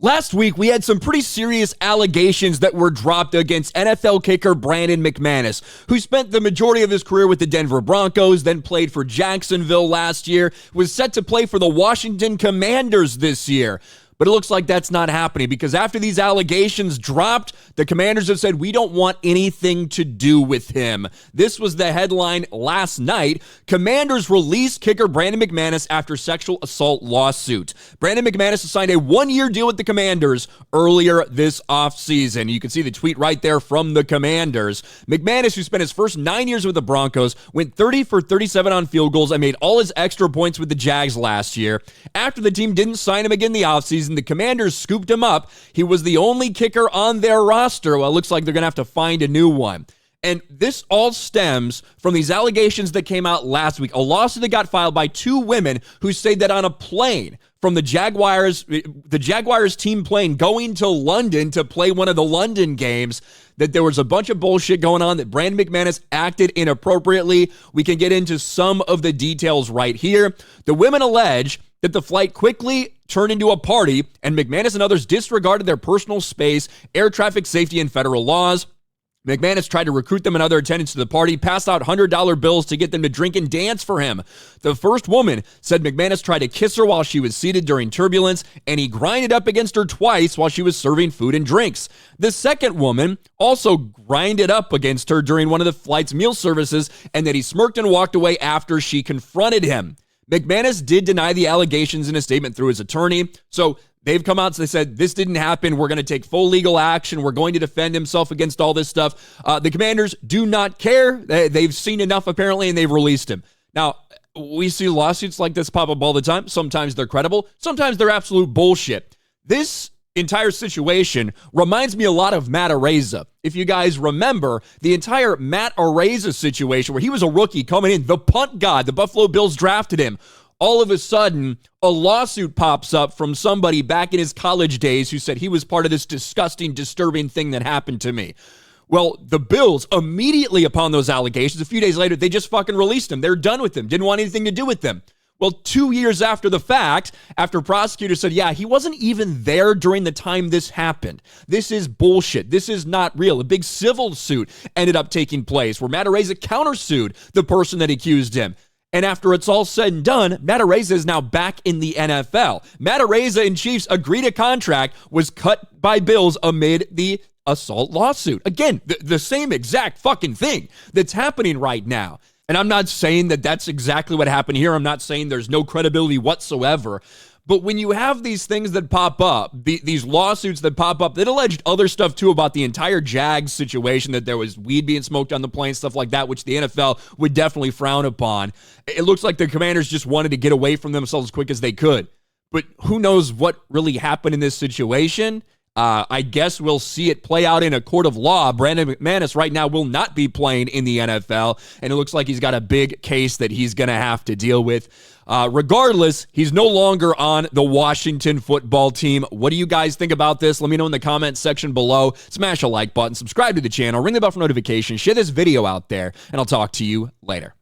Last week, we had some pretty serious allegations that were dropped against NFL kicker Brandon McManus, who spent the majority of his career with the Denver Broncos, then played for Jacksonville last year, was set to play for the Washington Commanders this year. But it looks like that's not happening because after these allegations dropped, the Commanders have said, we don't want anything to do with him. This was the headline last night. Commanders release kicker Brandon McManus after sexual assault lawsuit. Brandon McManus signed a one-year deal with the Commanders earlier this offseason. You can see the tweet right there from the Commanders. McManus, who spent his first 9 years with the Broncos, went 30 for 37 on field goals and made all his extra points with the Jags last year. After the team didn't sign him again in the offseason, the Commanders scooped him up. He was the only kicker on their roster. Well, it looks like they're going to have to find a new one. And this all stems from these allegations that came out last week. A lawsuit that got filed by two women who say that on a plane from the Jaguars team plane going to London to play one of the London games, that there was a bunch of bullshit going on, that Brandon McManus acted inappropriately. We can get into some of the details right here. The women allege that the flight quickly turned into a party, and McManus and others disregarded their personal space, air traffic safety, and federal laws. McManus tried to recruit them and other attendants to the party, passed out $100 bills to get them to drink and dance for him. The first woman said McManus tried to kiss her while she was seated during turbulence, and he grinded up against her twice while she was serving food and drinks. The second woman also grinded up against her during one of the flight's meal services, and that he smirked and walked away after she confronted him. McManus did deny the allegations in a statement through his attorney. So they've come out and they said, this didn't happen. We're going to take full legal action. We're going to defend himself against all this stuff. The Commanders do not care. They've seen enough, apparently, and they've released him. Now, we see lawsuits like this pop up all the time. Sometimes they're credible. Sometimes they're absolute bullshit. This entire situation reminds me a lot of Matt Araiza. If you guys remember the entire Matt Araiza situation where he was a rookie coming in, the punt god, the Buffalo Bills drafted him. All of a sudden, a lawsuit pops up from somebody back in his college days who said he was part of this disgusting, disturbing thing that happened to me. Well, the Bills, immediately upon those allegations, a few days later, they just fucking released him. They're done with him. Didn't want anything to do with them. Well, 2 years after the fact, after prosecutors said, yeah, he wasn't even there during the time this happened. This is bullshit. This is not real. A big civil suit ended up taking place where Matt Araiza countersued the person that accused him. And after it's all said and done, Matt Araiza is now back in the NFL. Matt Araiza and Chiefs agreed a contract, was cut by Bills amid the assault lawsuit. Again, the same exact fucking thing that's happening right now. And I'm not saying that that's exactly what happened here. I'm not saying there's no credibility whatsoever. But when you have these things that pop up, these lawsuits that pop up, that alleged other stuff too about the entire Jags situation, that there was weed being smoked on the plane, stuff like that, which the NFL would definitely frown upon. It looks like the Commanders just wanted to get away from themselves as quick as they could. But who knows what really happened in this situation? I guess we'll see it play out in a court of law. Brandon McManus right now will not be playing in the NFL, and it looks like he's got a big case that he's going to have to deal with. Regardless, he's no longer on the Washington football team. What do you guys think about this? Let me know in the comments section below. Smash a like button, subscribe to the channel, ring the bell for notifications, share this video out there, and I'll talk to you later.